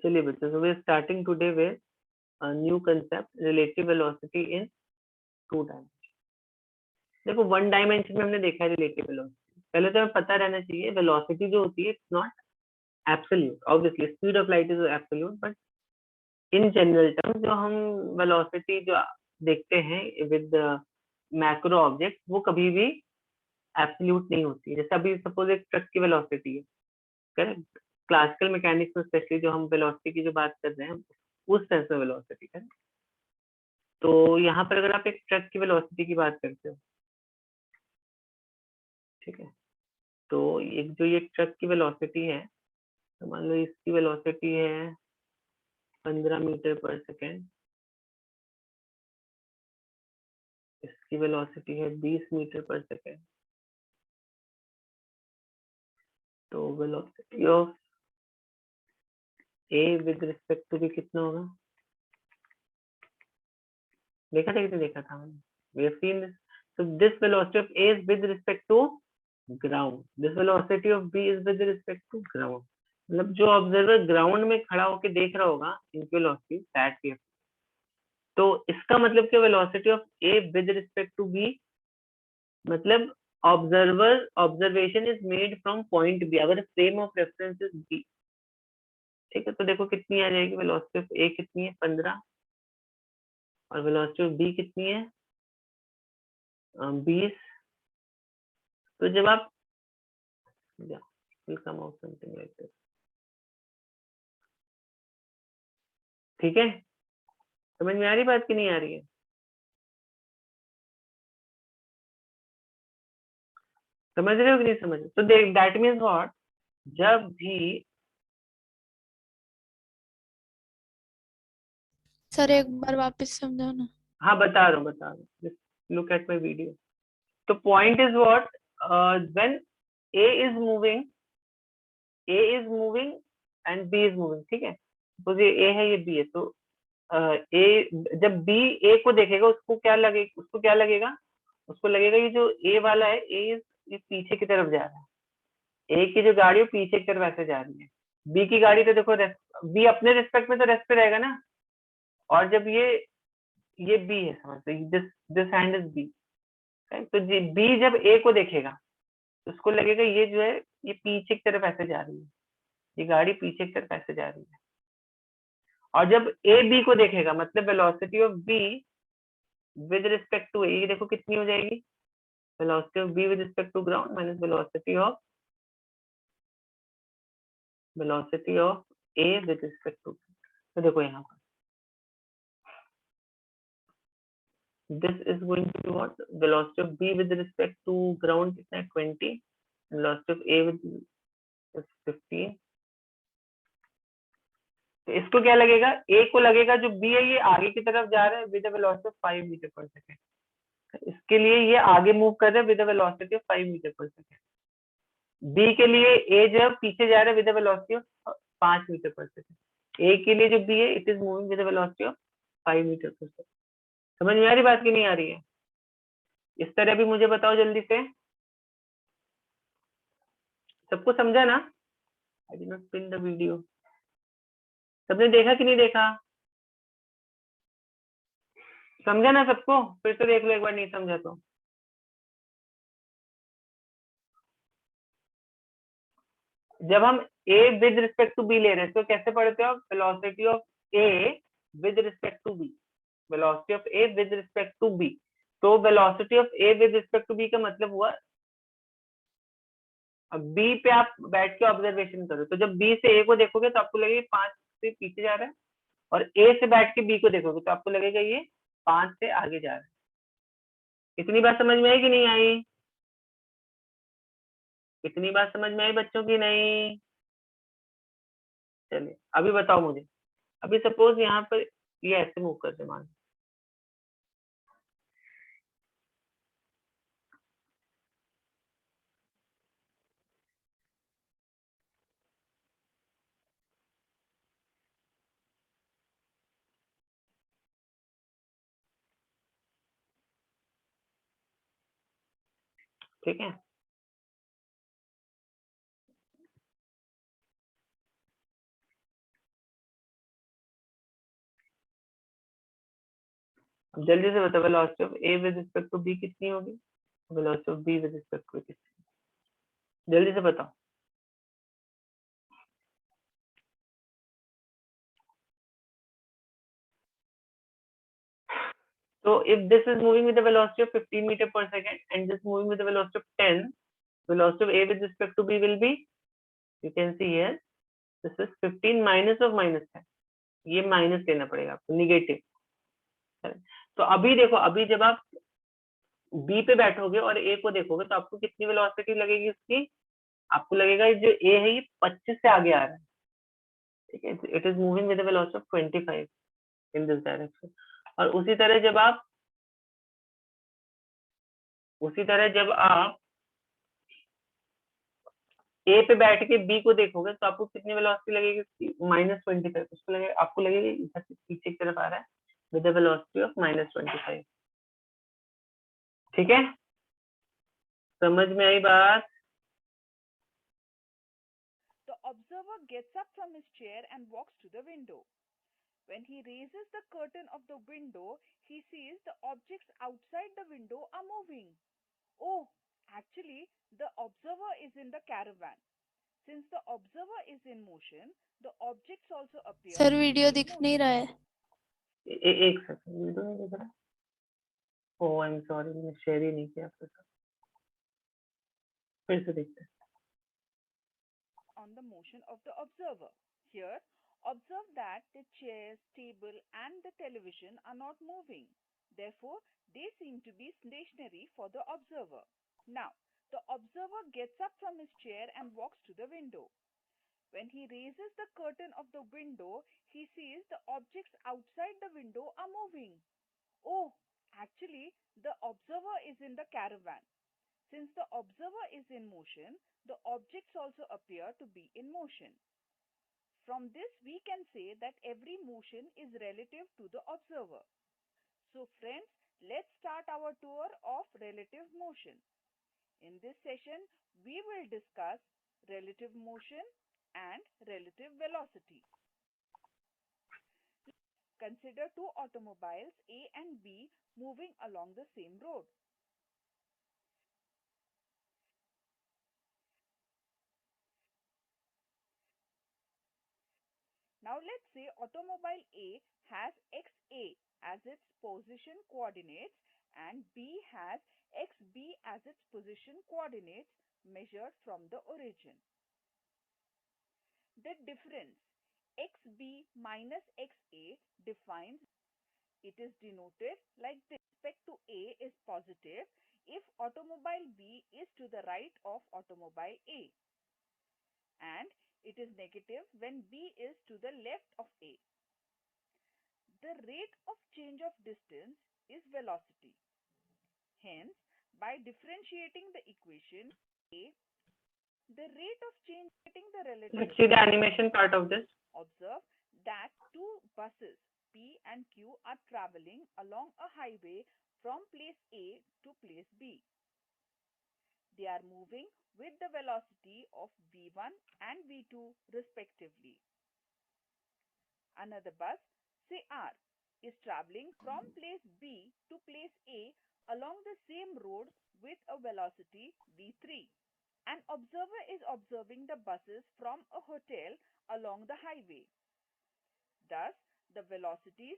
चलिए बच्चों, so we are starting today with a new concept, relative velocity in two dimension. देखो one dimension में हमने देखा है रिलेटिव वेलोसिटी, पहले तो हमें पता रहना चाहिए वेलोसिटी जो होती है it's not absolute, obviously speed of light is absolute, but in general terms जो हम वेलोसिटी जो देखते हैं विद मैक्रो ऑब्जेक्ट वो कभी भी एब्सोल्यूट नहीं होती है। जैसे अभी सपोज एक ट्रक की वेलोसिटी है, करेक्ट, क्लासिकल मैकेनिक्स में स्पेशली जो हम वेलोसिटी की जो बात कर रहे हैं उस सेंस में वेलोसिटी, करेक्ट। तो यहाँ पर अगर आप एक ट्रक की वेलोसिटी की बात करते हो, ठीक है, तो एक जो ये ट्रक की वेलोसिटी है, तो मान लो इसकी वेलोसिटी है 15 मीटर पर सेकेंड, इसकी वेलोसिटी है 20 मीटर पर सेकेंड, तो velocity of A with respect to B कितना होगा? देखा था कितने देखा था मैंने, we have seen this. So this velocity of A is with respect to ground, this velocity of B is with respect to ground. मतलब जो ऑब्जर्वर ग्राउंड में खड़ा होकर देख रहा होगा इनकी वेलोसिटी दैट वी, तो इसका मतलब क्या velocity of A with respect to B, मतलब observation is made from point B, अगर frame of reference is B, ठीक है, तो देखो कितनी आ जाएगी वेलोसिटी ऑफ ए, कितनी है 15, और वेलोसिटी ऑफ बी कितनी है 20। तो जब आप will come out something like this, ठीक है, समझ में आ रही बात कि नहीं आ रही है? समझ रहे हो कि नहीं समझ रहे? तो देख दैट मीन्स व्हाट, जब भी सर एक बार वापस समझाओ ना। हाँ बता रहा हूँ, just look at my video. तो point is what, when A is moving, A is moving and B is moving, ठीक है, सपोज ये ए है ये बी है, तो ए जब बी ए को देखेगा उसको क्या लगेगा, उसको लगेगा ये जो ए वाला है ए इस पीछे की तरफ जा रहा है, ए की जो गाड़ी है पीछे की तरफ ऐसे जा रही है, बी की गाड़ी तो देखो बी अपने रिस्पेक्ट में तो रेस्ट पे रहेगा ना, और जब ये बी है, समझ this this hand is B, तो बी जब ए को देखेगा तो उसको लगेगा ये जो है ये पीछे की तरफ ऐसे जा रही है, ये गाड़ी पीछे की तरफ ऐसे जा रही है, और जब ए बी को देखेगा मतलब velocity of B with respect to A, ये देखो कितनी हो जाएगी, velocity of B with respect to ground minus velocity of A with respect to, तो देखो यहाँ पर this is going to be what, velocity of b with respect to ground कितना है 20, velocity of a with is 15, तो इसको क्या लगेगा, ए को लगेगा जो बी है ये आगे की तरफ जा रहा है with velocity of 5 meter per second, इसके लिए ये आगे मूव कर रहा है with velocity of 5 meter per second, B के लिए ए जो पीछे जा रहा है with velocity of 5 meter per second, A के लिए जो बी है it is moving with velocity of 5 meter per second. समझ में आ रही बात की नहीं आ रही है? इस तरह भी मुझे बताओ जल्दी से, सबको समझा ना? I did not pin the video, सबने देखा कि नहीं देखा? समझा ना सबको? फिर से देख लो एक बार नहीं समझा तो। जब हम a with respect to b ले रहे हैं तो कैसे पढ़ते हो? Velocity of a with respect to b, velocity of a with respect to b, तो velocity of a with respect to b का मतलब हुआ अब b पे आप बैठ के ऑब्जर्वेशन करो, तो जब b से a को देखोगे तो आपको लगेगा 5 से पीछे जा रहा है, और a से बैठ के b को देखोगे तो आपको लगेगा ये 5 से आगे जा रहा है। इतनी बात समझ में आई कि नहीं आई? इतनी बात समझ में आई बच्चों की नहीं? चलिए अभी बताओ मुझे, अभी सपोज यहाँ पर ये ऐसे मूव करते मान, ठीक है, जल्दी से बताओ velocity of A with respect to B कितनी होगी, velocity of B with respect to कितनी, जल्दी से बताओ। So if this is moving with a velocity of 15 meter per second and this moving with a velocity of 10, velocity of A with respect to B will be, you can see here, this is 15 minus of minus 10. ये minus लेना पड़ेगा आपको, negative. तो अभी देखो, अभी जब आप बी पे बैठोगे और ए को देखोगे तो आपको कितनी वेलोसिटी लगेगी उसकी, आपको लगेगा जो ए है ये 25 से आगे आ रहा है, ठीक है, it is moving with velocity of 25 in this direction. और उसी तरह जब आप ए पे बैठ के बी को देखोगे तो आपको कितनी वेलोसिटी लगेगी उसकी, -25, उसको लगेगा, आपको लगेगा इधर से पीछे की तरफ आ रहा है विद वेलोसिटी ऑफ -25। ठीक है, समझ में आई बात? The observer gets up from his chair and walks to the window. When he raises the curtain of the window, he sees the objects outside the window are moving. Oh, actually, the observer is in the caravan. Since the observer is in motion, the objects also appear. Sir to video be in दिख नहीं रहा है। एक second, video नहीं दिख रहा। ओह I am sorry, मैंने share ही नहीं किया आपके साथ, फिर से देखते हैं। On the motion of the observer. Here, observe that the chairs, table and the television are not moving. Therefore, they seem to be stationary for the observer. Now, the observer gets up from his chair and walks to the window. When he raises the curtain of the window, he sees the objects outside the window are moving. Oh, actually, the observer is in the caravan. Since the observer is in motion, the objects also appear to be in motion. From this, we can say that every motion is relative to the observer. So friends, let's start our tour of relative motion. In this session, we will discuss relative motion and relative velocity. Consider two automobiles A and B moving along the same road. Now let's say automobile A has XA as its position coordinates and B has XB as its position coordinates measured from the origin. The difference XB minus XA defines, it is denoted like this. Respect to A is positive if automobile B is to the right of automobile A, and it is negative when B is to the left of A. The rate of change of distance is velocity. Hence, by differentiating the equation A, the rate of change the relative. Let's see the animation part of this. Observe that two buses P and Q are traveling along a highway from place A to place B. They are moving with the velocity of v1 and v2 respectively. Another bus, say R, is traveling from place B to place A along the same road with a velocity v3. An observer is observing the buses from a hotel along the highway. Thus, the velocities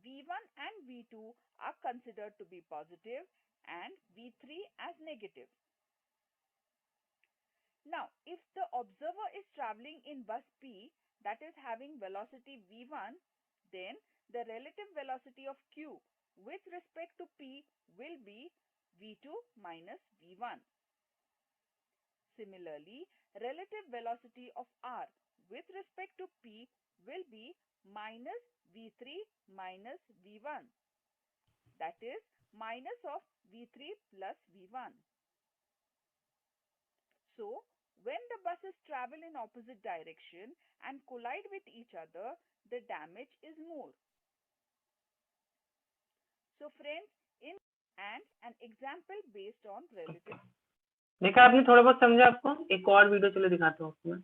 v1 and v2 are considered to be positive and v3 as negative. Now, if the observer is traveling in bus P that is having velocity v1, then the relative velocity of Q with respect to P will be v2 minus v1. Similarly, relative velocity of R with respect to P will be minus v3 minus v1, that is minus of v3 plus v1. So, when the buses travel in opposite direction and collide with each other, the damage is more. So friends, in and an example based on relative. देखा आपने, थोड़ा बहुत समझा आपको? एक और video चलो दिखाता हूँ आपको मैं।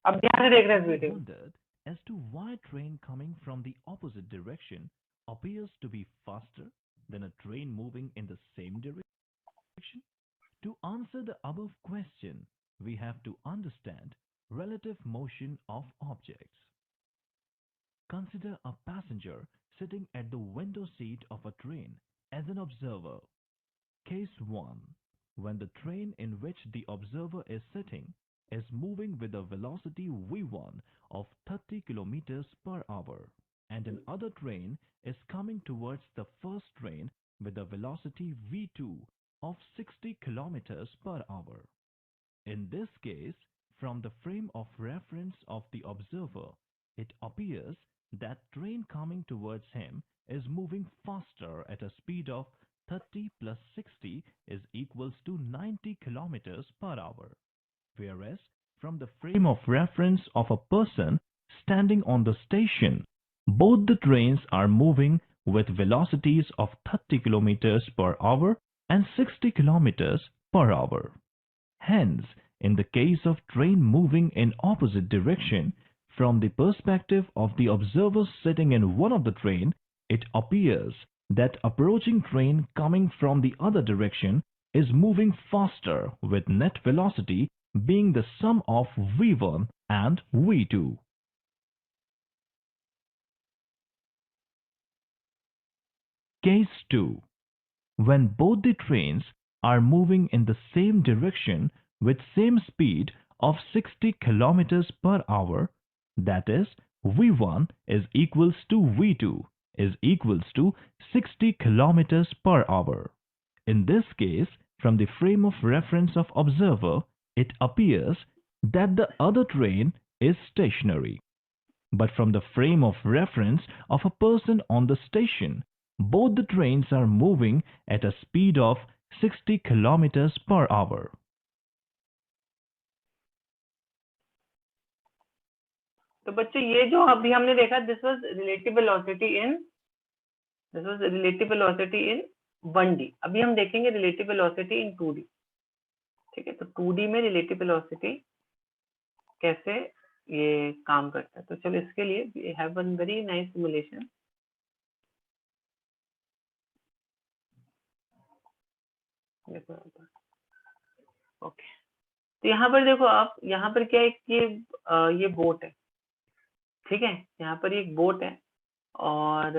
अब ध्यान से देख रहे हैं इस video. as to why a train coming from the opposite direction appears to be faster than a train moving in the same direction? To answer the above question, we have to understand relative motion of objects. Consider a passenger sitting at the window seat of a train as an observer. Case 1. When the train in which the observer is sitting is moving with a velocity v1 of 30 km per hour, and another train is coming towards the first train with a velocity v2 of 60 km per hour. In this case, from the frame of reference of the observer, it appears that train coming towards him is moving faster at a speed of 30 plus 60 is equals to 90 kilometers per hour. Whereas from the frame of reference of a person standing on the station, both the trains are moving with velocities of 30 kilometers per hour and 60 kilometers per hour. Hence, in the case of train moving in opposite direction, from the perspective of the observer sitting in one of the train, it appears that approaching train coming from the other direction is moving faster with net velocity being the sum of v1 and v2. Case 2. When both the trains are moving in the same direction with same speed of 60 kilometers per hour, that is, v1 is equals to v2 is equals to 60 kilometers per hour. In this case, from the frame of reference of observer, it appears that the other train is stationary. But from the frame of reference of a person on the station, both the trains are moving at a speed of 60 kilometers per hour. तो बच्चों ये जो अभी हमने देखा this was relative velocity in 1D. अभी हम देखेंगे रिलेटिव वेलोसिटी इन 2D. ठीक है, तो 2D में रिलेटिव वेलोसिटी कैसे ये काम करता है. तो चलो इसके लिए we have one very nice simulation. Okay, तो यहाँ पर देखो आप, यहाँ पर क्या है कि ये बोट है. ठीक है, यहाँ पर एक बोट है और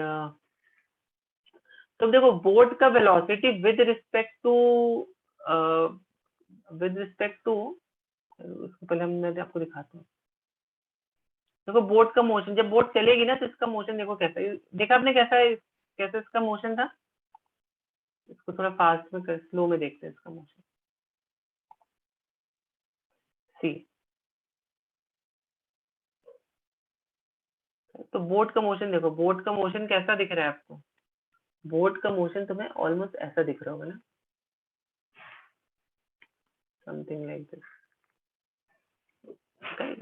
तो देखो बोट का वेलोसिटी विद रिस्पेक्ट टू उसको पहले मैं आपको दिखाता हूँ. देखो बोट का मोशन, जब बोट चलेगी ना तो इसका मोशन देखो कैसा है. देखा आपने कैसे इसका मोशन था. इसको थोड़ा फास्ट में स्लो में देखते हैं इसका मोशन. सी, तो बोट का मोशन देखो, बोट का मोशन कैसा दिख रहा है आपको. बोट का मोशन तुम्हें ऑलमोस्ट ऐसा दिख रहा होगा ना, समथिंग लाइक दिस.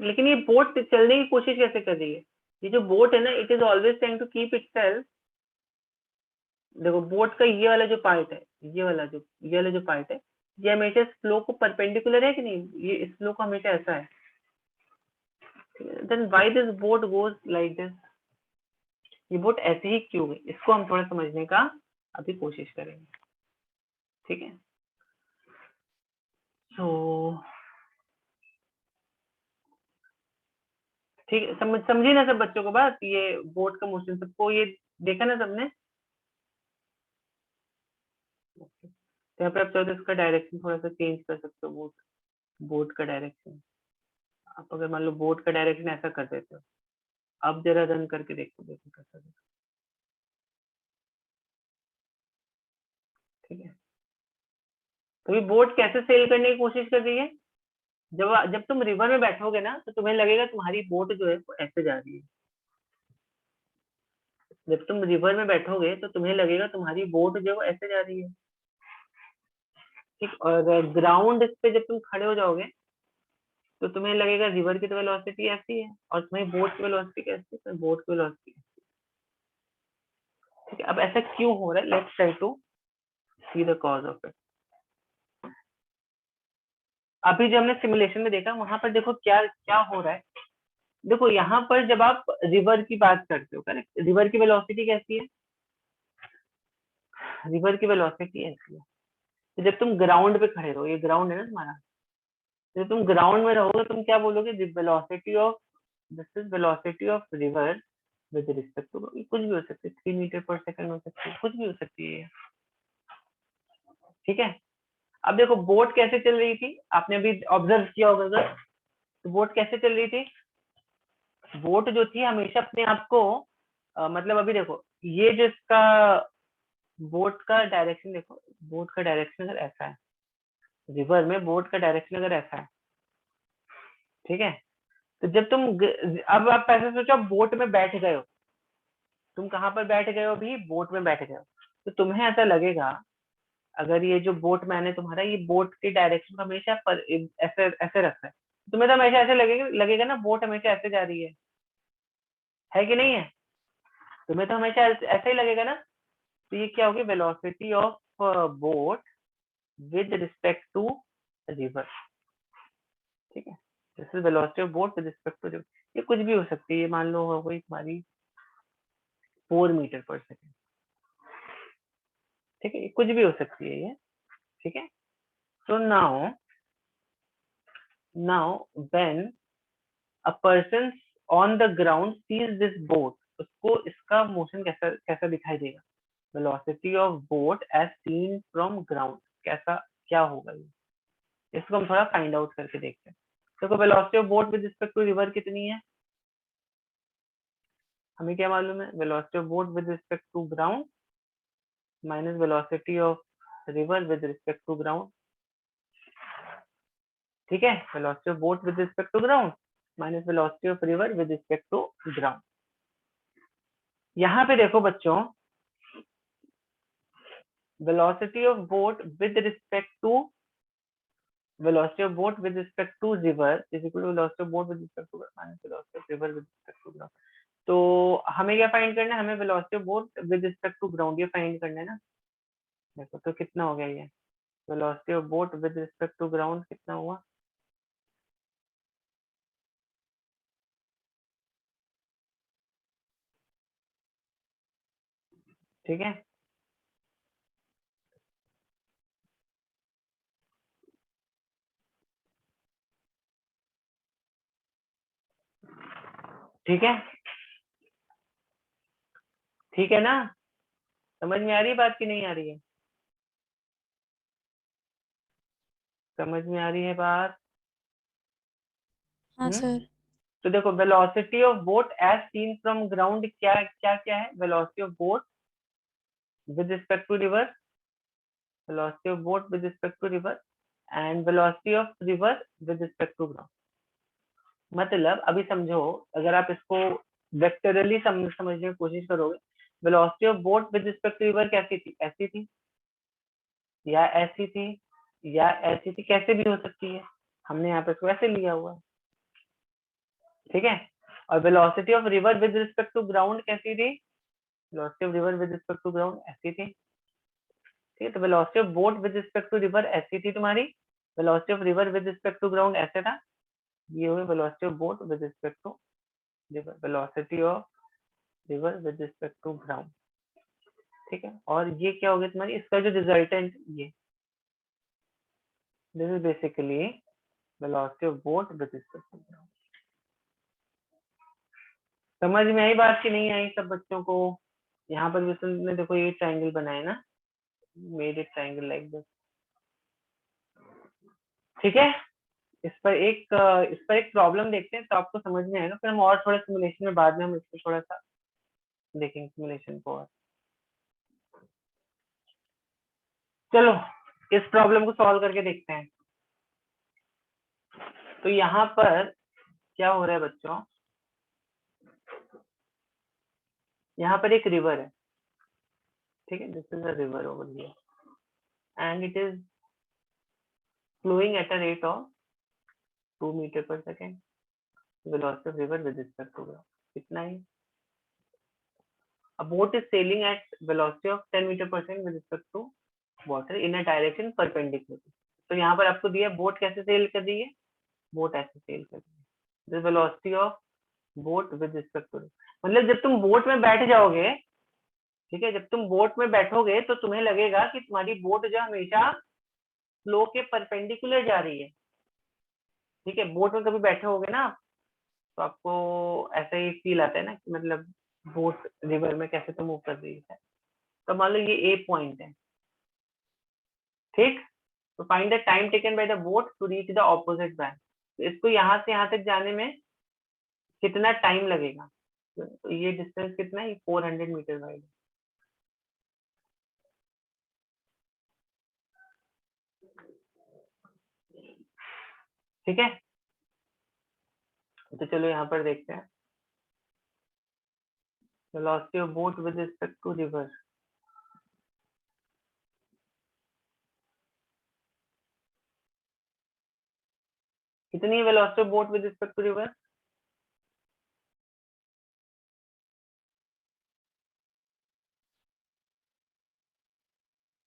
लेकिन ये बोट चलने की कोशिश कैसे कर रही है. ये जो बोट है ना, it is always trying to keep itself. देखो बोट का ये वाला जो पार्ट है, ये वाला जो पार्ट है, ये हमेशा फ्लो को परपेंडिकुलर है कि नहीं. ये फ्लो को हमेशा ऐसा है. Then why this boat goes like this. ये बोट ऐसे ही क्यों है, इसको हम थोड़ा समझने का अभी कोशिश करेंगे. ठीक है, तो ठीक है, समझिए ना सब बच्चों को बात. ये बोट का मोशन सबको ये देखा ना सबने. यहाँ पे आप चाहो तो इसका डायरेक्शन थोड़ा सा चेंज कर सकते हो. बोट का डायरेक्शन आप अगर मान लो बोट का डायरेक्शन ऐसा कर देते हो, अब जरा रन करके देखो कैसा. ठीक है, तो ये बोट कैसे सेल करने की कोशिश कर रही है. जब तुम रिवर में बैठोगे ना तो तुम्हें लगेगा तुम्हारी बोट जो है वो ऐसे जा रही है. जब तुम रिवर में बैठोगे तो तुम्हें लगेगा तुम्हारी बोट जो है वो ऐसे जा रही है. ठीक, और ग्राउंड पे जब तुम खड़े हो जाओगे तो तुम्हें लगेगा रिवर की तो वेलोसिटी ऐसी है और तुम्हारी बोट की वेलोसिटी कैसी है. तो बोट की वेलोसिटी. ठीक है, अब ऐसा क्यों हो रहा है. Let's try to see the cause of it. अभी जो हमने सिमुलेशन में देखा वहां पर देखो क्या क्या हो रहा है. देखो यहाँ पर जब आप रिवर की बात करते हो, करेक्ट, रिवर की वेलोसिटी कैसी है, रिवर की वेलोसिटी ऐसी है। तो जब तुम ग्राउंड पे खड़े रहो, ये ग्राउंड है ना तुम्हारा, जब तुम ग्राउंड में रहोगे तुम क्या बोलोगे, velocity of, this is velocity of river with respect to, कुछ भी हो सकती है, 3 मीटर पर सेकंड हो सकती है, कुछ भी हो सकती है, ठीक है। अब देखो बोट कैसे चल रही थी, आपने अभी ऑब्जर्व किया होगा अगर, तो बोट कैसे चल रही थी, बोट जो थी हमेशा अपने आप को मतलब अभी देखो ये जो इसका बोट का डायरेक्शन देखो, बोट का डायरेक्शन अगर ऐसा है, रिवर में बोट का डायरेक्शन अगर ऐसा है, ठीक है, तो जब तुम अब आप ऐसे सोचो आप बोट में बैठ गए हो, तुम कहाँ पर बैठ गए हो, अभी बोट में बैठ गए हो, तो तुम्हें ऐसा लगेगा, अगर ये जो बोट मैन है तुम्हारा, ये बोट के डायरेक्शन को हमेशा पर ऐसे ऐसे रखता है, तुम्हें तो हमेशा ऐसे लगेगा लगेगा ना, बोट हमेशा ऐसे जा रही है कि नहीं है, तुम्हें तो हमेशा ऐसा ही लगेगा ना। तो ये क्या होगी, velocity of boat with respect to river, ठीक है, this is velocity of boat with respect to river. ये कुछ भी हो सकती है, ये मान लो हो गई तुम्हारी 4 मीटर पर सेकेंड, ठीक है, ये कुछ भी हो सकती है ये, ठीक है। So now when a person on the ground sees this boat, उसको इसका मोशन कैसा कैसा दिखाई देगा, velocity of boat as seen from ground, कैसा क्या होगा ये, इसको हम थोड़ा फाइंड आउट करके देखते हैं। देखो velocity of boat with respect to river कितनी है, हमें क्या मालूम है, velocity of boat with respect to ground minus velocity of river with respect to ground, ठीक है, velocity of boat with respect to ground minus velocity of river with respect to ground. यहाँ पे देखो बच्चों, velocity of boat with respect to velocity of boat with respect to river is equal to velocity of boat with respect to minus velocity of river with respect to ground। तो हमें क्या find करना है, हमें velocity of boat with respect to ground ये find करना है ना। देखो तो कितना हो गया ये, velocity of boat with respect to ground कितना हुआ, ठीक है, ठीक है, ठीक है ना, समझ में आ रही है बात की नहीं आ रही है, समझ में आ रही है बात। हाँ सर। तो देखो velocity of boat as seen from ground क्या क्या क्या है, velocity of boat with respect to river, velocity of boat with respect to river and velocity of river with respect to ground। मतलब अभी समझो, अगर आप इसको वेक्टरली समझने की कोशिश करोगे, velocity of boat with respect to river कैसी थी, ऐसी थी या ऐसी थी या ऐसी थी, कैसे भी हो सकती है, हमने यहाँ पे इसको ऐसे लिया हुआ है, ठीक है। और velocity of river with respect to ground कैसी थी, velocity of river with respect to ground ऐसी थी, ठीक है। तो velocity of boat with respect to river ऐसी थी तुम्हारी, velocity of river with respect to ground ऐसे था, ये हुई velocity of boat with respect to river, velocity of river with respect to ground, ठीक है। और ये क्या हो गया तुम्हारी, इसका जो रिजल्टेंट, ये this is basically velocity of boat with respect to ground. समझ में आई बात की नहीं आई सब बच्चों को। यहाँ पर भी देखो ये ट्राइंगल बनाया ना, made it triangle like this, ठीक है। इस पर एक प्रॉब्लम देखते हैं तो आपको समझ में आएगा, फिर हम और थोड़ा सिमुलेशन में बाद में हम इसको थोड़ा सा देखेंगे सिमुलेशन को। और चलो इस प्रॉब्लम को सॉल्व करके देखते हैं। तो यहाँ पर क्या हो रहा है बच्चों, यहाँ पर एक रिवर है, ठीक है, this is a river over here and it is flowing at a rate of 2 metre per second, velocity of river with respect to ground कितना है, a boat is sailing at velocity of 10 metre per second with respect to water in a direction perpendicular। तो यहाँ पर आपको दिया boat कैसे cell कर रही है, बोट ऐसे सेल कर रही है, the velocity of boat with respect to, मतलब जब तुम बोट में बैठ जाओगे, ठीक है, जब तुम बोट में बैठोगे तो तुम्हें लगेगा कि तुम्हारी बोट जो हमेशा फ्लो के परपेंडिकुलर जा रही है। ठीक है, बोट में कभी बैठे होगे ना आप, तो आपको ऐसा ही फील आता है ना कि मतलब बोट रिवर में कैसे तो मूव कर रही है। तो मान लो ये ए पॉइंट है, ठीक, तो find the time taken by the boat to reach the opposite bank. तो इसको यहाँ से यहाँ तक जाने में कितना टाइम लगेगा, तो ये डिस्टेंस कितना है, 400 मीटर वाइड। ठीक है, तो चलो यहाँ पर देखते हैं velocity of boat with respect to river. कितनी है velocity of boat with respect to river?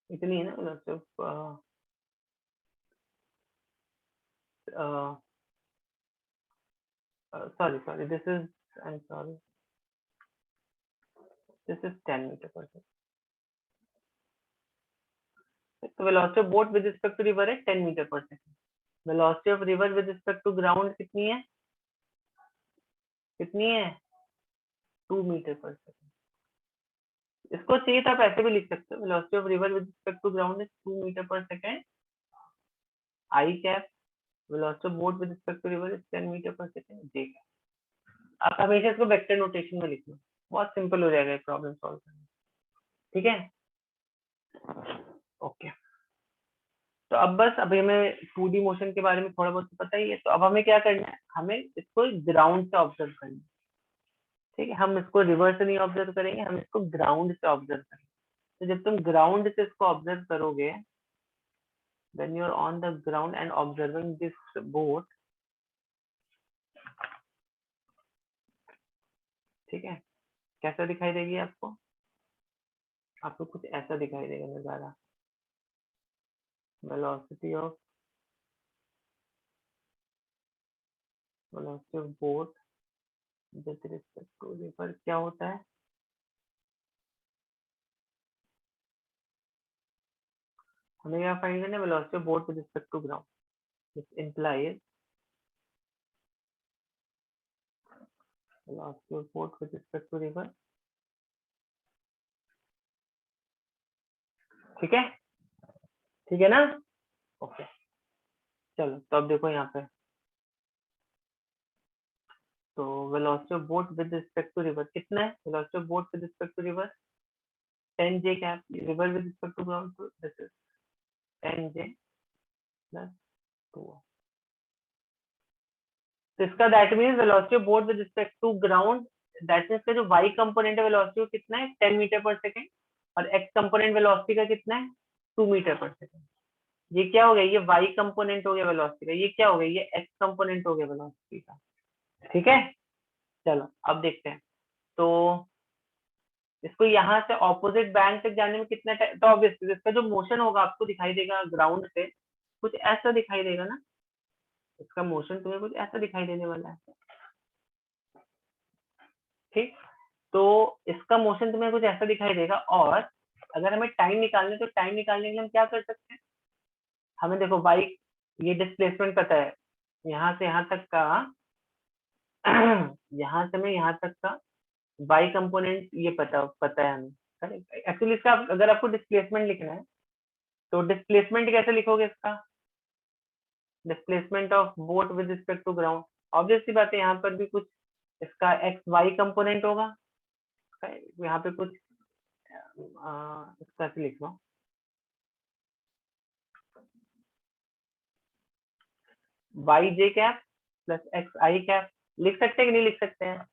इतनी है ना velocity of, sorry, this is, I'm sorry, this is 10 meter per second. तो velocity of boat with respect to river है 10 metre पर second. velocity of river with respect to ground कितनी है, कितनी है, 2 मीटर पर सेकंड। इसको चाहिए तो आप ऐसे भी लिख सकते हो, velocity of river with respect to ground is 2 metre पर second, I cap, velocity of boat with respect to river is 10 metre पर सेकंड, J cap। आप हमेशा इसको वेक्टर नोटेशन में लिखना, बहुत सिंपल हो जाएगा प्रॉब्लम सॉल्व करना। ठीक है, ओके। तो अब बस अभी हमें 2D मोशन के बारे में थोड़ा बहुत पता ही है, तो अब हमें क्या करना है, हमें इसको ग्राउंड से ऑब्जर्व करना है। ठीक है, हम इसको रिवर से नहीं ऑब्जर्व करेंगे, हम इसको ग्राउंड से ऑब्जर्व करेंगे। तो जब तुम ग्राउंड से इसको ऑब्जर्व करोगे, when you are on the ground and observing this boat, ठीक है, कैसा दिखाई देगी आपको, आपको कुछ ऐसा दिखाई देगा नजारा। velocity of boat with respect to river क्या होता है, हमें क्या फाइंड करना है, velocity of boat with respect to ground, which implies velocity of boat with respect to river। ठीक है, ठीक है ना, ओके। चलो तो अब देखो यहाँ पे, तो velocity of boat with respect to river कितना है, velocity of boat with respect to river 10 j cap, river with respect to ground, so this is 10 j plus 2। तो इसका that means velocity of boat with respect to ground, that means का जो y component है velocity वो कितना है, 10 metre पर second, और x कंपोनेंट वेलोसिटी का कितना है, 2 मीटर पर सेकंड। ये क्या हो गया, ये y कंपोनेंट हो गया वेलोसिटी का, ये क्या हो गया, ये x कंपोनेंट हो गया वेलोसिटी का। ठीक है, चलो अब देखते हैं, तो इसको यहाँ से ऑपोजिट बैंक तक जाने में कितना टाइम, तो ऑब्वियसली इसका जो मोशन होगा आपको दिखाई देगा ग्राउंड से कुछ ऐसा दिखाई देगा ना, इसका मोशन तुम्हें कुछ ऐसा दिखाई देने वाला है। ठीक, तो इसका मोशन तुम्हें कुछ ऐसा दिखाई देगा, और अगर हमें टाइम निकालने, तो टाइम निकालने के लिए हम क्या कर सकते हैं, हमें देखो बाइक, ये डिस्प्लेसमेंट पता है, यहाँ से यहाँ तक का यहाँ से मैं यहाँ तक का बाई कंपोनेंट ये पता है हमें। एक्चुअली इसका अगर आपको डिस्प्लेसमेंट लिखना है, तो डिस्प्लेसमेंट कैसे लिखोगे इसका, displacement of boat with respect to ground, obvious सी बात है, यहाँ पर भी कुछ इसका एक्स वाई कंपोनेंट होगा, यहाँ पे कुछ इसका लिख लो, वाई जे कैप प्लस एक्स आई कैप, लिख सकते हैं कि नहीं लिख सकते हैं,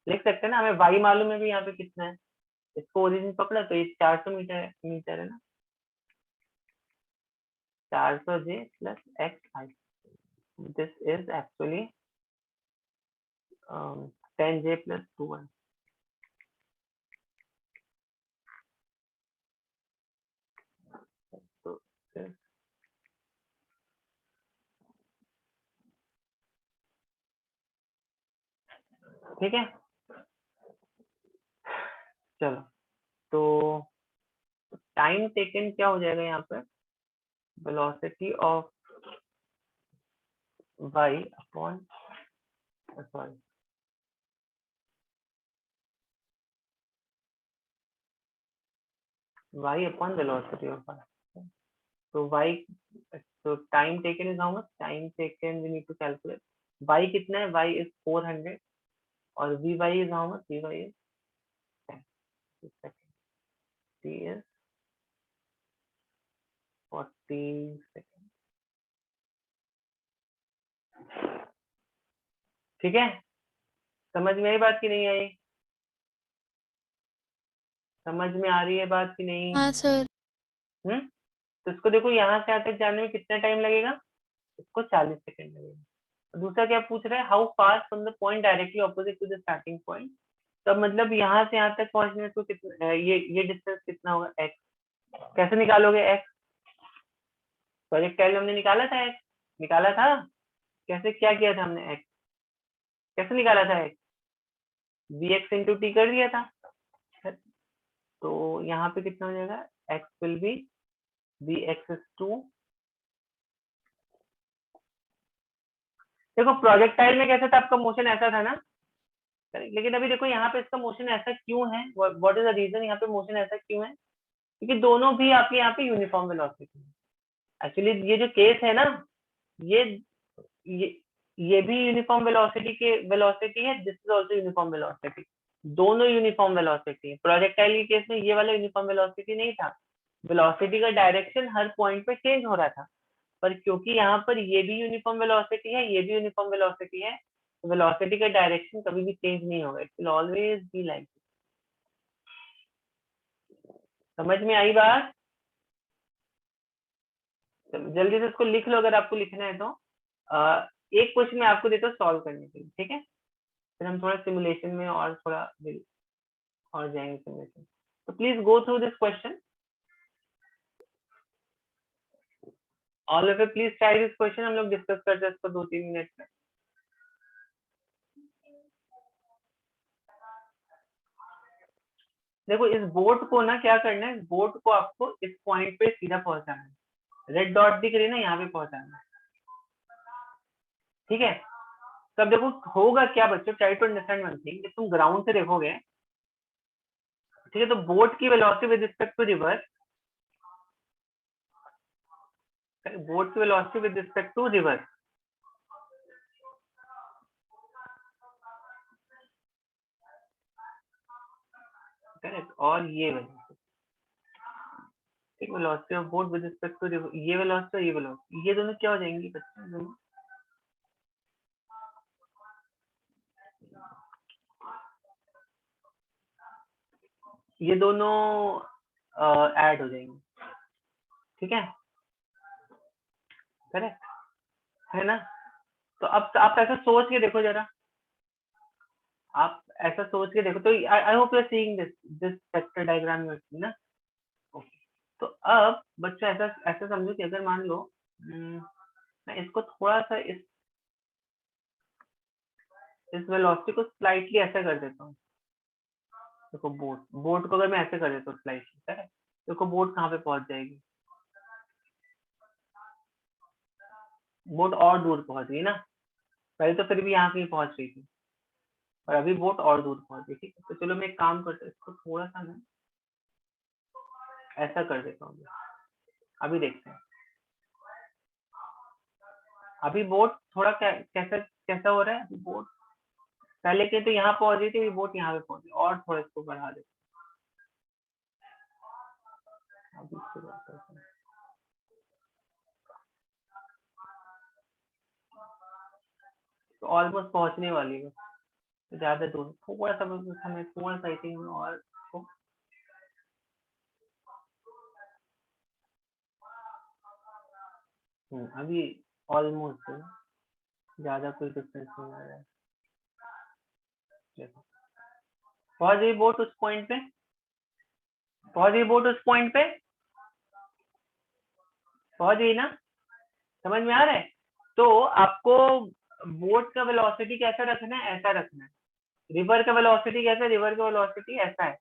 लिख सकते हैं ना, हमें वाई मालूम है भी यहाँ पे कितना है, इसको ओरिजिन पकड़ा तो ये 400 मीटर है ना, 400 J plus X I, this is actually 10 J plus 2 है। तो ठीक है, चलो तो टाइम टेकन क्या हो जाएगा यहाँ पे, velocity of y upon sorry y upon velocity of y. तो y, तो time taken is how much, time taken we need to calculate. y कितना है, y इज 400 और vy is how much, vy is 10 second, t is 40 second. ठीक है, समझ में आई बात की नहीं आई, समझ में आ रही है बात की नहीं? हाँ सर। तो इसको देखो, यहाँ से यहाँ तक जाने में कितना टाइम लगेगा, इसको 40 सेकंड लगेगा. दूसरा क्या पूछ रहा है, how far from the point directly opposite to the starting point. तब मतलब यहाँ से यहाँ तक पहुंचने को कितना, ये डिस्टेंस कितना होगा, x. कैसे निकालोगे x, प्रोजेक्टाइल हमने निकाला था, x निकाला था, कैसे क्या किया था हमने, x कैसे निकाला था, x vx इंटू टी कर दिया था. तो यहाँ पे कितना हो जाएगा, x will be vx is 2. देखो प्रोजेक्टाइल में कैसा था, आपका मोशन ऐसा था ना, लेकिन अभी देखो यहाँ पे इसका मोशन ऐसा क्यों है, व्हाट इज द रीजन, यहाँ पे मोशन ऐसा क्यों है, क्योंकि दोनों भी आपके यहाँ पे यूनिफॉर्म वेलोसिटी है. एक्चुअली ये जो केस है ना, ये ये ये भी यूनिफॉर्म वेलोसिटी के वेलोसिटी है, this is also uniform velocity, दोनों यूनिफॉर्म वेलोसिटी है. प्रोजेक्टाइल के केस में ये वाला यूनिफॉर्म वेलोसिटी नहीं था, वेलोसिटी का डायरेक्शन हर पॉइंट पे चेंज हो रहा था. पर क्योंकि यहाँ पर ये भी यूनिफॉर्म वेलोसिटी है, ये भी यूनिफॉर्म वेलोसिटी है, वेलोसिटी का डायरेक्शन कभी भी चेंज नहीं होगा, it will always be like. समझ में आई बात? जल्दी से इसको लिख लो अगर आपको लिखना है तो. एक क्वेश्चन मैं आपको देता हूँ सॉल्व करने के लिए, ठीक है, फिर हम थोड़ा सिमुलेशन में और थोड़ा और जाएंगे सिमुलेशन. तो please go through this question, all of you please try this question. हम लोग डिस्कस करते हैं इसको 2-3 मिनट में. देखो इस बोट को ना क्या करना है, इस बोट को आपको इस पॉइंट पे सीधा पहुंचाना है, रेड डॉट दिख रही है ना, यहाँ पे पहुंचाना है. ठीक है, तब देखो होगा क्या बच्चों, try to understand one thing. जब तुम ग्राउंड से देखोगे, ठीक है, तो बोट की velocity with respect to river, boat की velocity with respect to river, correct, और ये velocity of boat with respect to river, ये वेलोसिटी और ये वेलोसिटी, ये दोनों क्या हो जाएंगी बच्चों, दोनों ये दोनों ऐड हो जाएंगे. ठीक है, करेक्ट है ना. तो अब आप ऐसा सोच के देखो जरा, आप ऐसा सोच के देखो. तो I hope you are seeing this vector diagram ना. ओके, तो अब बच्चों ऐसा ऐसा समझो कि अगर मान लो मैं इसको थोड़ा सा इस वेलोसिटी को स्लाइटली ऐसा कर देता हूँ. देखो बोट को अगर मैं ऐसे कर देता हूँ स्लाइटली, है, देखो बोट कहाँ पे पहुंच जाएगी, बोट और दूर पहुंच गई ना. पहले तो फिर भी यहाँ कहीं पहुंच रही थी, और अभी बोट और दूर पहुंच गई. ठीक है, तो चलो मैं एक काम करता हूँ, इसको थोड़ा सा मैं ऐसा कर देता हूँ. अभी देखते हैं, अभी बोट थोड़ा कैसा कैसा हो रहा है. अभी बोट पहले के तो यहाँ पहुंच गई थी, अभी बोट यहाँ पे पहुंच गई, और थोड़ा इसको बढ़ा देते हैं. अभी इसको बढ़ाते हैं. तो ऑलमोस्ट पहुंचने वाली है, तो ज्यादा दूर थोड़ा सा हमें थोड़ा सा आई थिंक और इसको अभी ऑलमोस्ट ज्यादा कोई डिफरेंस नहीं आ रहा है. देखो पहुंच गई बोट उस पॉइंट पे, पहुंच गई बोट उस पॉइंट पे, पहुंच गई ना, समझ में आ रहा है. तो आपको बोट का वेलोसिटी कैसा रखना है, ऐसा रखना है. रिवर का वेलोसिटी कैसा है? रिवर का वेलोसिटी ऐसा है,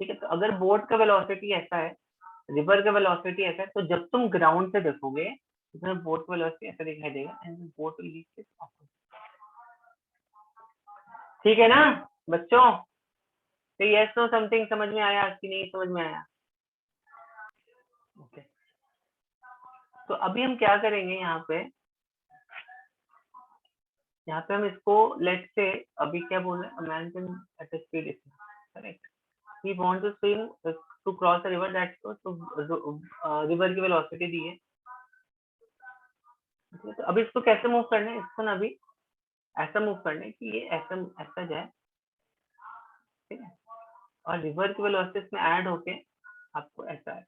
ठीक है। तो अगर बोट का वेलोसिटी ऐसा है, रिवर का वेलोसिटी ऐसा है, तो जब तुम ग्राउंड से देखोगे तो तुम्हें बोट का वेलोसिटी ऐसा दिखाई देगा and boat will reach its opposite. ठीक है ना बच्चों? तो यस नो समथिंग समझ में आया कि नहीं समझ में आया? ओके, तो अभी हम क्या करेंगे यहाँ पे हम इसको लेट से, अभी क्या बोल रहे हैं, man can at a speed, correct, he want to swim to cross a river, that's तो रिवर की वेलोसिटी दी है। तो अभी इसको कैसे मूव करना है? इसको ना अभी ऐसा मूव करना है कि ये ऐसा ऐसा जाए, ठीक है, और रिवर की वेलोसिटी इसमें ऐड होके आपको ऐसा है,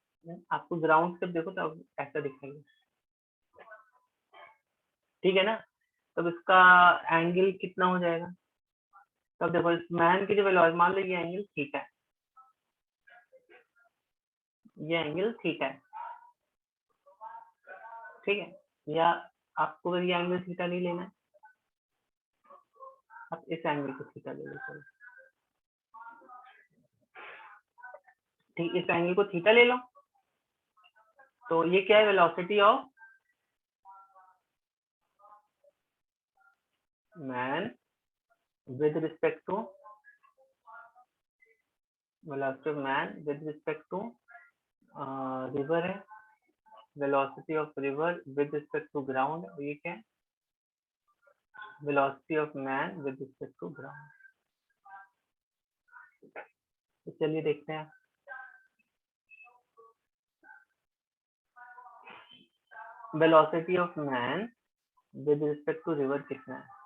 आपको ग्राउंड से देखो तो ऐसा दिखेगा, ठीक है ना। तब इसका एंगल कितना हो जाएगा? तब देखो इस मैन की जो वेलोसिटी, मान लो ये एंगल थीटा है, ये एंगल थीटा है, ठीक है, या आपको अगर ये एंगल थीटा नहीं लेना है, आप इस एंगल को थीटा ले लो, चलो ठीक, इस एंगल को थीटा ले लो। तो ये क्या है? Velocity of man with respect to, velocity of man with respect to river है, velocity of river with respect to ground, और ये क्या है? Velocity of man with respect to ground. तो चलिए देखते हैं, velocity of man with respect to river कितना है?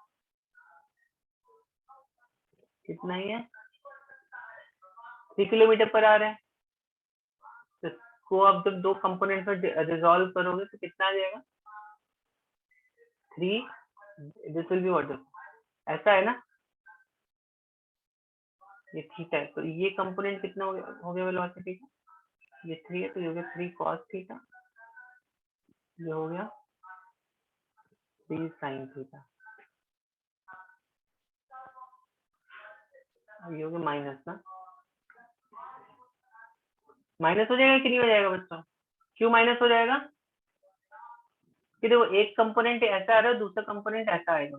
कितना ही है? 3 किलोमीटर पर आ रहा है। तो इसको आप जब दो कंपोनेंट में रिजॉल्व करोगे तो कितना आ जाएगा? 3, दिस विल बी व्हाट, ऐसा है ना, ये थीटा है, तो ये कंपोनेंट कितना हो गया वेलोसिटी का? ये 3 है, तो ये हो गया 3 cos थीटा, ये हो गया 3 sin थीटा, ये हो गया माइनस ना, माइनस हो जाएगा कि नहीं हो जाएगा बच्चों? क्यों माइनस हो जाएगा? कि देखो एक कंपोनेंट ऐसा आ रहा है, दूसरा कंपोनेंट ऐसा आएगा,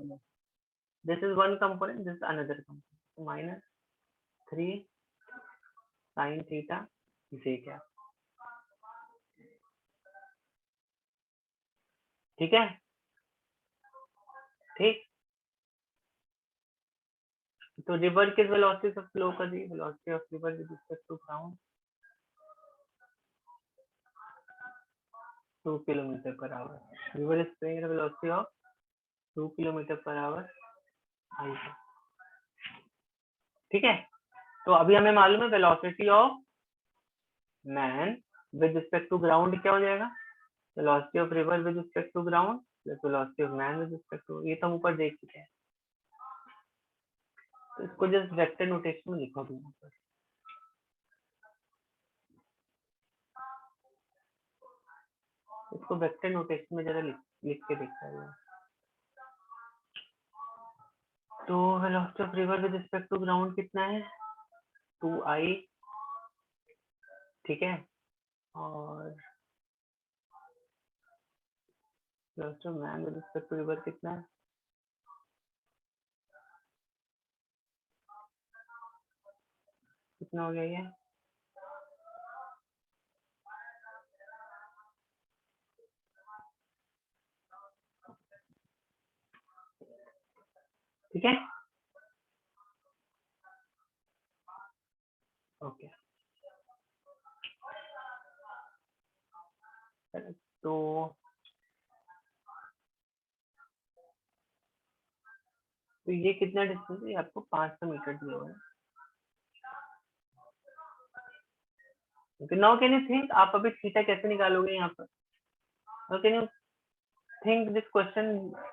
this is one component, this another component, minus 3 sin theta, इसे क्या, ठीक है, ठीक। तो रिवर किस वेलोसिटी से फ्लो कर रही है? Velocity of river with respect to ground 2 kilometre per hour, river is flowing at velocity of 2 kilometre per hour, ठीक है। तो अभी हमें मालूम है velocity of man with respect to ground क्या हो जाएगा? Velocity of river with respect to ground plus velocity of man with respect to, ये तो हम ऊपर देख चुके हैं, तो इसको जस्ट वेक्टर नोटेशन में लिखो अभी यहाँ पर, इसको वेक्टर नोटेशन में जरा लिख के देखता है। तो velocity of river with respect to ground कितना है? 2i, ठीक है, और velocity of man with respect to river कितना है? कितना हो गया ये? ठीक है, ओके। तो ये कितना डिस्टेंस है? आपको 500 मीटर दिया हुआ है। नाउ कैन यू थिंक, आप अभी थीटा कैसे निकालोगे यहाँ पर? Now can you think this question,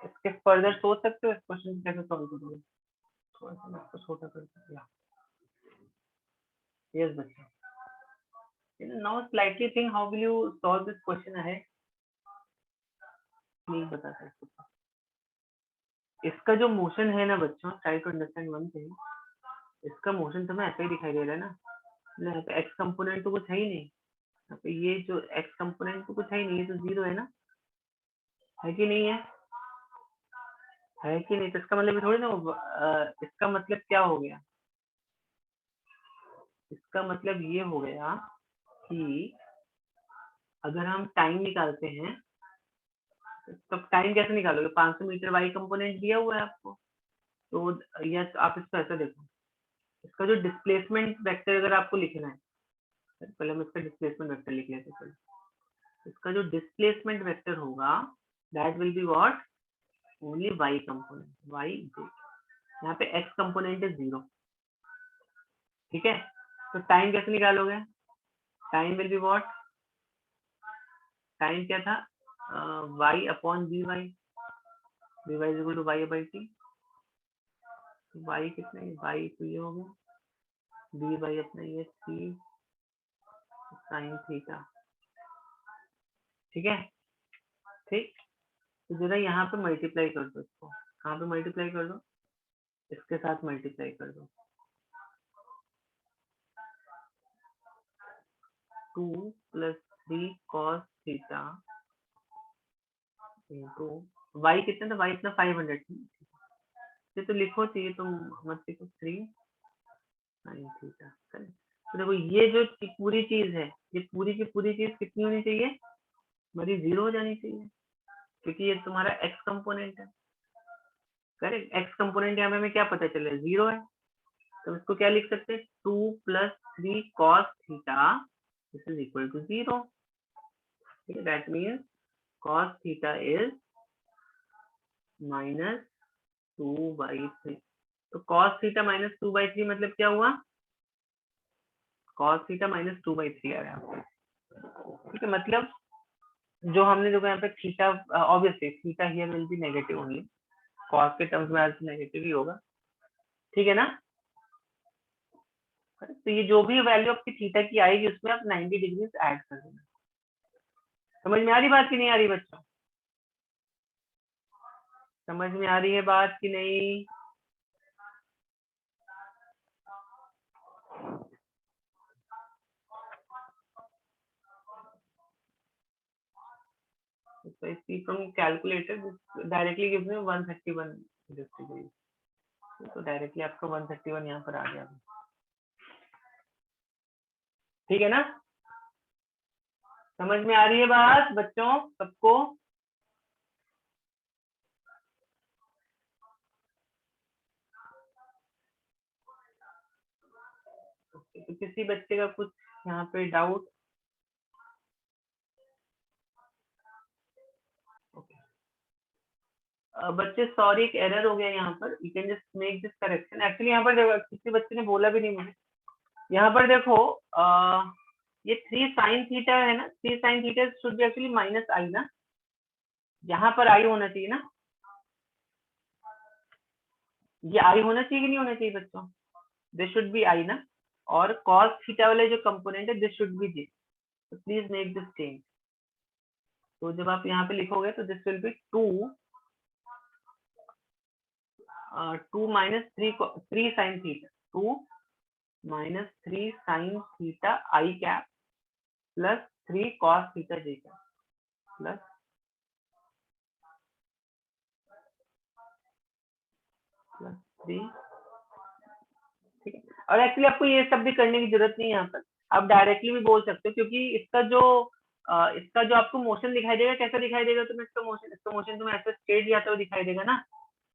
इसके फर्दर सोच सकते हो इस क्वेश्चन को कैसे सॉल्व करोगे? थोड़ा सा मैं इसको छोटा कर दिया, यस बच्चा, now slightly think how will you solve this question ahead, नहीं बता सकते। इसका जो मोशन है ना बच्चों, try to understand one thing, इसका मोशन तुम्हें ऐसे ही दिखाई दे रहा है ना, यहाँ पे एक्स कंपोनेंट तो कुछ है ही नहीं, यहाँ पे ये जो एक्स कंपोनेंट तो कुछ है ही नहीं, ये तो जीरो है ना, है कि नहीं है? है कि नहीं? तो इसका मतलब थोड़ी ना इसका मतलब क्या हो गया, इसका मतलब ये हो गया कि अगर हम टाइम निकालते हैं तो टाइम कैसे निकालोगे? 500 मीटर वाई कंपोनेंट दिया हुआ है आपको, तो या तो आप इसको ऐसा देखो, इसका जो डिस्प्लेसमेंट वेक्टर अगर आपको लिखना है, पहले हम इसका डिस्प्लेसमेंट वेक्टर लिख लेते हैं। इसका जो डिस्प्लेसमेंट वेक्टर होगा that will be what, only Y component, Y J, यहाँ पे एक्स कंपोनेंट है जीरो, ठीक है? तो टाइम कैसे निकालोगे? Time will be what, time क्या था, y upon B Y, B Y is equal to Y by T, Y कितना है, वाई तो ये हो गया, बी वाई अपना ये थ्री साइन थीटा, ठीक है? ठीक, तो जरा यहाँ पे मल्टीप्लाई कर दो इसको, कहाँ पे मल्टीप्लाई कर दो, इसके साथ मल्टीप्लाई कर दो, 2 + 3 cos थीटा इंटू वाई कितना था, वाई इतना 500, ये तो लिखो, चाहिए तो मत लिखो, 3 sin थीटा। तो देखो ये जो पूरी चीज है, ये पूरी की पूरी चीज कितनी होनी चाहिए, हमारी जीरो हो जानी चाहिए, क्योंकि ये तुम्हारा एक्स कंपोनेंट है, करेक्ट? एक्स कंपोनेंट यहाँ पे हमें क्या पता चला, जीरो है, तो इसको क्या लिख सकते हैं, 2 + 3 cos theta this is equal to zero, ठीक है? That means cos theta is -2/3, तो cos थीटा -2/3 मतलब क्या हुआ, cos थीटा -2/3 आ रहा है, ठीक है? मतलब जो हमने देखो यहाँ पे theta, obviously theta here will be negative only, cos के टर्म्स में आज नेगेटिव ही होगा, ठीक है ना? तो ये जो भी वैल्यू आपकी थीटा की आएगी उसमें आप 90 डिग्री ऐड कर देना। समझ में आ रही बात कि नहीं आ रही बच्चों? समझ में आ रही है बात कि नहीं? So I see from calculator this directly gives me 131 degrees, तो डायरेक्टली आपका 131 यहाँ पर आ गया, ठीक है ना? समझ में आ रही है बात बच्चों सबको? तो किसी बच्चे का कुछ यहाँ पे डाउट? बच्चे सॉरी एक एरर हो गया यहाँ पर, you can just make this correction. Actually यहाँ पर देखो, किसी बच्चे ने बोला भी नहीं मुझे, यहाँ पर देखो ये 3 sin थीटा है ना, 3 sin theta should be actually -i ना, यहाँ पर i होना चाहिए ना, ये i होना चाहिए कि नहीं होना चाहिए बच्चों? दिस शुड बी i ना, और cos थीटा वाले जो कंपोनेंट है दिस शुड बी j, तो प्लीज मेक दिस चेंज। तो जब आप यहाँ पे लिखोगे तो this will be 2 3 sin theta, 2 -3 sin theta i cap plus 3 cos theta j cap plus +3, ठीक है? और एक्चुअली आपको ये सब भी करने की जरूरत नहीं है, यहाँ पर आप डायरेक्टली भी बोल सकते हो, क्योंकि इसका जो आपको मोशन दिखाई देगा कैसा दिखाई देगा, तुम्हें इसका मोशन तुम्हें ऐसा स्ट्रेट जाता हुआ दिखाई देगा ना,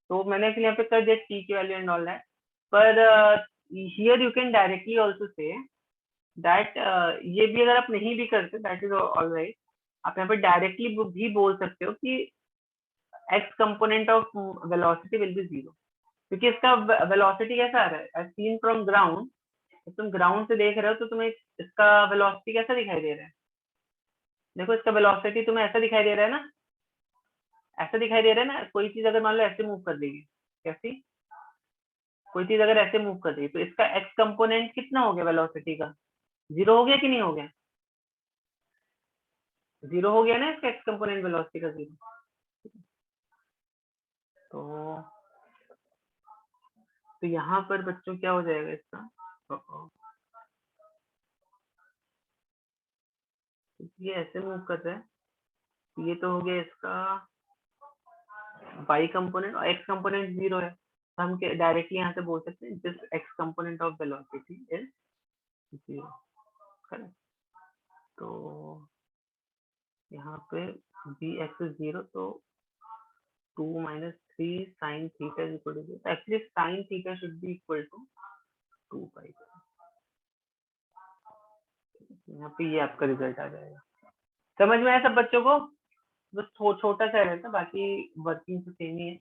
तो मैंने एक्चुअली यहाँ पे कर दिया t की वैल्यू एंड ऑल दैट, पर here you can directly also say that, ये भी अगर आप नहीं भी करते दैट इज ऑलराइट, आप यहाँ पे डायरेक्टली भी बोल सकते हो कि x component of velocity will be zero, क्योंकि इसका वेलोसिटी कैसा आ रहा है, एज सीन फ्रॉम ग्राउंड, तुम ग्राउंड से देख रहे हो तो तुम्हें इसका वेलोसिटी कैसा दिखाई दे रहा है, देखो इसका वेलोसिटी तुम्हें ऐसा दिखाई दे रहा है ना, ऐसा दिखाई दे रहा है ना, कोई चीज अगर मान लो ऐसे मूव कर देगी, कैसी कोई चीज अगर ऐसे मूव कर देगी, तो इसका एक्स कंपोनेंट कितना हो गया वेलोसिटी का, जीरो हो गया कि नहीं हो गया, जीरो हो गया ना इसका एक्स कंपोनेंट वेलोसिटी का जीरो। तो तो यहाँ पर बच्चों क्या हो जाएगा इसका, ये ऐसे मूव कर रहा है, ये तो हो गया इसका y कंपोनेंट और x कंपोनेंट 0 है, तो हम डायरेक्टली यहाँ से बोल सकते हैं this x component of velocity is 0, correct. तो यहाँ पे vx इज 0, तो 2 minus 3 sin theta is equal to 0. So actually sin theta should be equal to 2 pi। यहाँ पे ये आपका रिजल्ट आ जाएगा। समझ में आया सब बच्चों को? बस छोटा सा रहता, बाकी वर्किंग तो सेम ही है,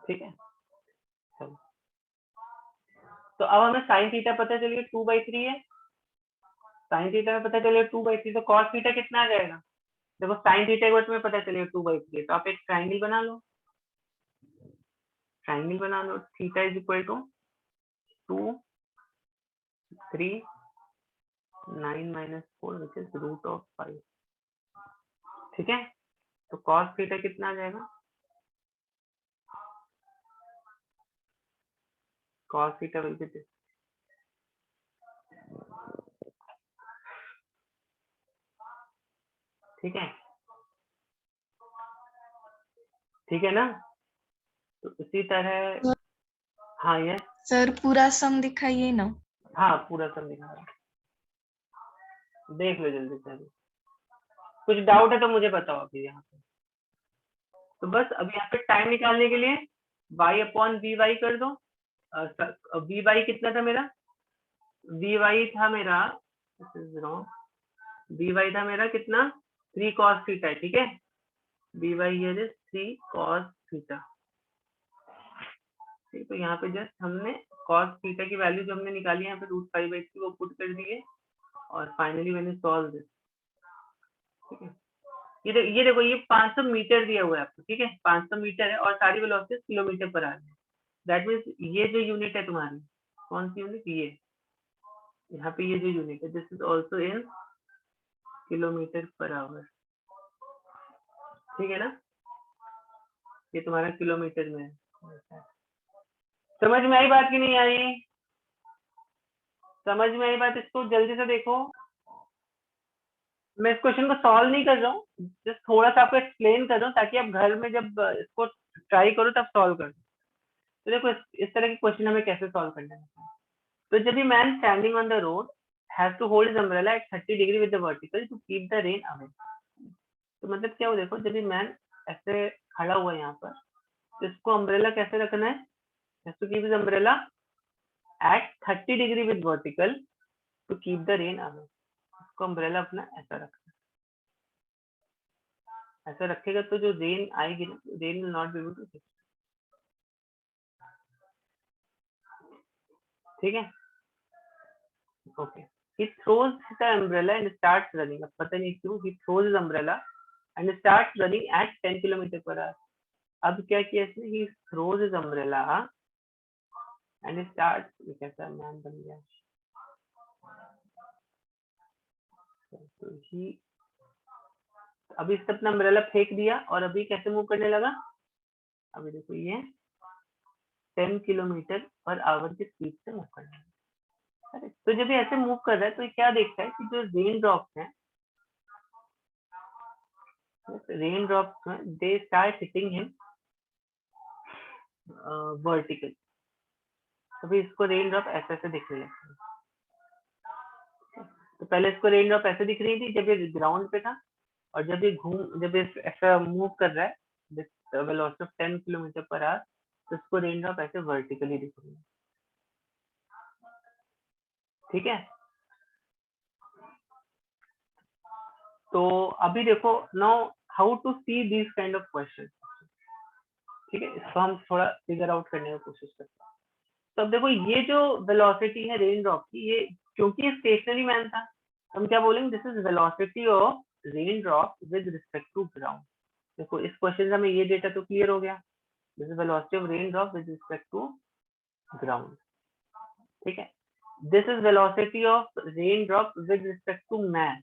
ठीक है। चलो, तो अब हमें साइन थीटा पता चलिए 2/3 है, साइन थीटा में पता चलिए 2/3, तो कॉस थीटा कितना आ जाएगा? देखो साइन थीटा के में पता चलिए 2/3, तो आप एक ट्राइंगल बना लो, ट्राइंगल बना लो, theta is equal to 2 3 9 minus 4 which is root of 5, ठीक है। तो cos थीटा कितना आ जाएगा? cos theta will be this, ठीक है, ठीक है ना। तो इसी तरह, हाँ ये सर पूरा सम दिखाइए ना। हाँ पूरा सब लिखा है, देख लो जल्दी से। अभी कुछ डाउट है तो मुझे बताओ अभी यहाँ पे। तो बस अब यहाँ पे टाइम निकालने के लिए y अपॉन वी वाई कर दो। वी वाई कितना था मेरा? वी वाई था मेरा, वी वाई था मेरा कितना? 3 cos थीटा, ठीक है। V Y here is 3 cos theta, ठीक। तो यहाँ पे जस्ट हमने cos थीटा की वैल्यू जो हमने निकाली है यहाँ पे √5/3 वो पुट कर दिए, और फाइनली मैंने सॉल्व दिस, ठीक है। ये देखो ये 500 मीटर दिया हुआ है आपको, ठीक है, 500 मीटर है और सारी वेलोसिटी किलोमीटर पर आवर है। दैट मींस ये जो यूनिट है तुम्हारी, कौन सी यूनिट? ये यहाँ पे ये जो यूनिट है, this is also in kilometre per hour, ठीक है ना। ये तुम्हारा किलोमीटर में है। समझ में आई बात की नहीं आई? समझ में आई बात? इसको जल्दी से देखो, मैं इस क्वेश्चन को सॉल्व नहीं कर रहा हूँ, जस्ट थोड़ा सा आपको एक्सप्लेन कर रहा हूँ ताकि आप घर में जब इसको ट्राई करो तब सॉल्व करो। तो देखो इस तरह के क्वेश्चन हमें कैसे सॉल्व करना है। तो जब भी man standing on the road has to hold his umbrella at 30 degree with the vertical to keep the rain away. तो मतलब क्या हो, देखो जब भी मैन ऐसे खड़ा हुआ है यहाँ पर, तो इसको अम्ब्रेला कैसे रखना है? Has to keep his umbrella at 30 degree with vertical to keep the rain away. इसको अम्ब्रेला अपना ऐसा रखना, ऐसा रखेगा तो जो रेन आएगी, rain will not be able to, ठीक है। Okay, he throws the umbrella and starts running, अब पता नहीं क्यों he throws his umbrella and starts running at 10 kilometre per our. अब क्या किया इसने? he throws his umbrella and starts, कैसा नाम बन गया, तो he, अभी इसने अपना अम्ब्रेला फेंक दिया और अभी कैसे मूव करने लगा? अभी देखो ये 10 किलोमीटर पर आवर की स्पीड से मूव करने लगा। तो जब ये ऐसे मूव कर रहा है तो ये क्या देखता है कि जो रेन ड्रॉप्स हैं, raindrops they start hitting him vertical। अभी इसको रेन ड्रॉप ऐसे ऐसे दिखने लगते हैं। तो पहले इसको रेन ड्रॉप ऐसे दिख रही थी जब ये ग्राउंड पे था, और जब ये ऐसा मूव कर रहा है with velocity of 10 kilometre per our, तो इसको रेन ड्रॉप ऐसे वर्टिकली दिख रही है, ठीक है। तो अभी देखो now how to see this kind of question, ठीक है, इसको हम थोड़ा फिगर आउट करने की कोशिश करते हैं। तो अब देखो ये जो वेलोसिटी है रेन ड्रॉप की, ये क्योंकि स्टेशनरी मैन था, हम क्या बोलेंगे? This is velocity of rain drop with respect to ground. देखो इस क्वेश्चन से हमें ये डेटा तो क्लियर हो गया, this is velocity of rain drop with respect to ground, ठीक है। This is velocity of rain drop with respect to man.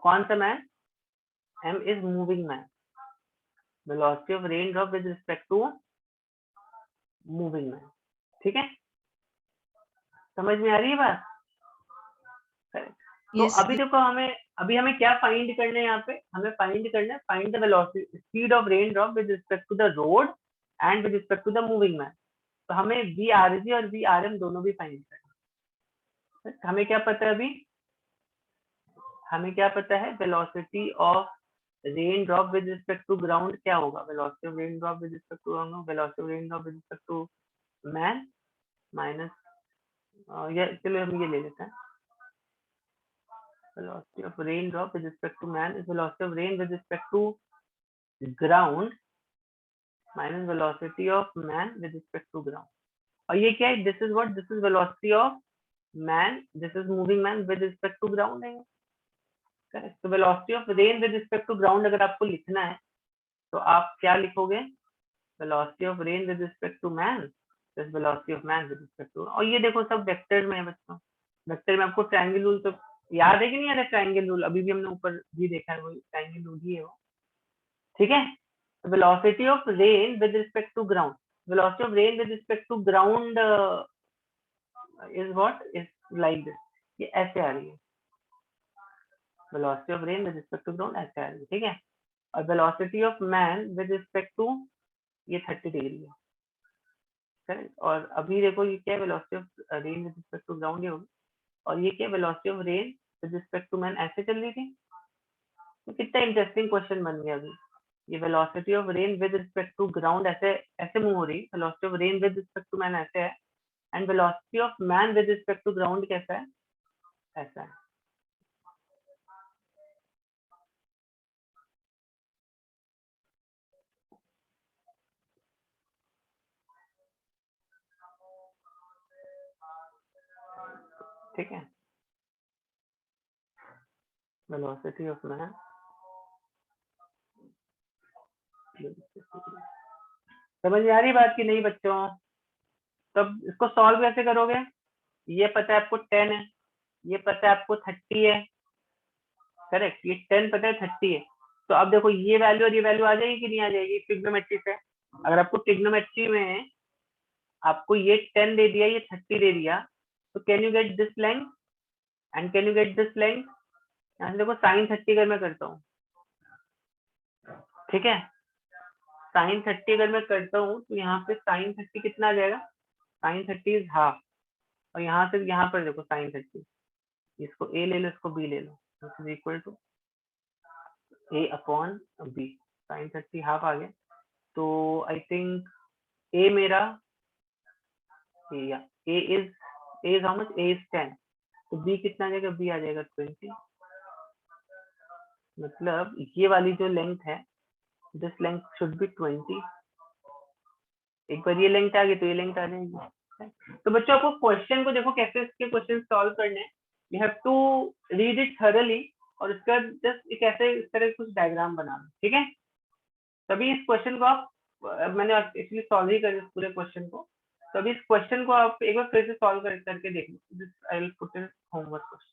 कौन सा man? M is moving man. Velocity of rain drop with respect to moving man. ठीक है, समझ में आ रही है बात? Correct. तो Yes, अभी देखो हमें क्या फाइंड करना है यहाँ पे, हमें फाइंड करना है find the velocity speed of rain drop with respect to the road and with respect to the moving man. तो हमें VRG और VRM दोनों भी फाइंड करना है। हमें क्या पता है अभी, हमें क्या पता है velocity of rain drop with respect to ground क्या होगा, velocity of rain drop with respect to velocity of rain drop with respect to man minus चलो हम ये ले लेते हैं, velocity of raindrop with respect to man is velocity of rain with respect to ground minus velocity of man with respect to ground. और ये क्या है, this is what, this is velocity of man, this is moving man with respect to ground है। Correct. तो velocity of rain with respect to ground अगर आपको लिखना है तो आप क्या लिखोगे, velocity of rain with respect to man plus velocity of man with respect to, और ये देखो सब वेक्टर में है बच्चों। वेक्टर में आपको ट्रायंगल रूल तो याद है कि नहीं याद है, ट्रायंगल रूल अभी भी हमने ऊपर भी देखा है, वो ट्रायंगल रूल ही है वो। ठीक है, velocity of rain with respect to ground, velocity of rain with respect to ground is what, is like this, ये ऐसे आ रही है, velocity of rain with respect to ground ऐसे आ रही है। ठीक है, और velocity of man with respect to ये 30 डिग्री है। करेक्ट, और अभी देखो ये क्या है, velocity of rain with respect to ground ये होगी, और ये क्या, velocity of rain with respect to man ऐसे चल रही थी। तो कितना इंटरेस्टिंग क्वेश्चन बन गया अभी, ये velocity of rain with respect to ground ऐसे ऐसे मूव हो रही है, velocity of rain with respect to man ऐसे है, and velocity of man with respect to ground कैसा है, ऐसा है। ठीक है, वेलोसिटी ऑफ मैन, समझ में आ रही बात की नहीं बच्चों? तब इसको सॉल्व कैसे करोगे, ये पता है आपको 10 है, ये पता है आपको 30 है। करेक्ट, ये 10 पता है 30 है, तो अब देखो ये वैल्यू और ये वैल्यू आ जाएगी कि नहीं आ जाएगी ट्रिग्नोमेट्री से। अगर आपको ट्रिग्नोमेट्री में आपको ये 10 दे दिया, ये 30 दे दिया, तो can you get this length and can you get this length, यहाँ से देखो साइन 30 अगर मैं करता हूँ, ठीक है, साइन 30 अगर मैं करता हूँ तो यहाँ पे साइन 30 कितना आ जाएगा, साइन 30 इज हाफ, और यहाँ से यहाँ पर देखो साइन 30, इसको ए ले लो, इसको बी ले लो, this is equal to A upon B, sine 30 half आ गया, तो आई थिंक ए मेरा A is how much, A is 10, तो बी कितना आ जाएगा, बी आ जाएगा 20, मतलब ये वाली जो लेंथ है, दिस लेंथ शुड बी 20, एक बार ये लेंथ आ गई तो ये लेंथ आ जाएगी। तो बच्चों आपको क्वेश्चन को देखो कैसे इसके क्वेश्चन सॉल्व करने हैं, you have to read it thoroughly, और इसका जस्ट एक ऐसे इस तरह कुछ डायग्राम बनाना, ठीक है। तभी इस क्वेश्चन को आप मैंने एक्चुअली सॉल्व ही कर इस पूरे क्वेश्चन को, तभी इस क्वेश्चन को आप एक बार फिर से सॉल्व करके देख लो, I will put in homework question.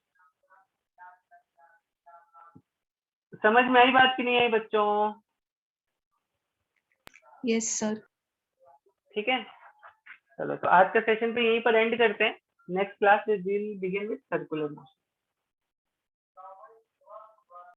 समझ में आई बात कि नहीं आई बच्चों? yes sir. ठीक है, चलो तो आज का सेशन पे यहीं पर एंड करते हैं, next class will begin with circular motion.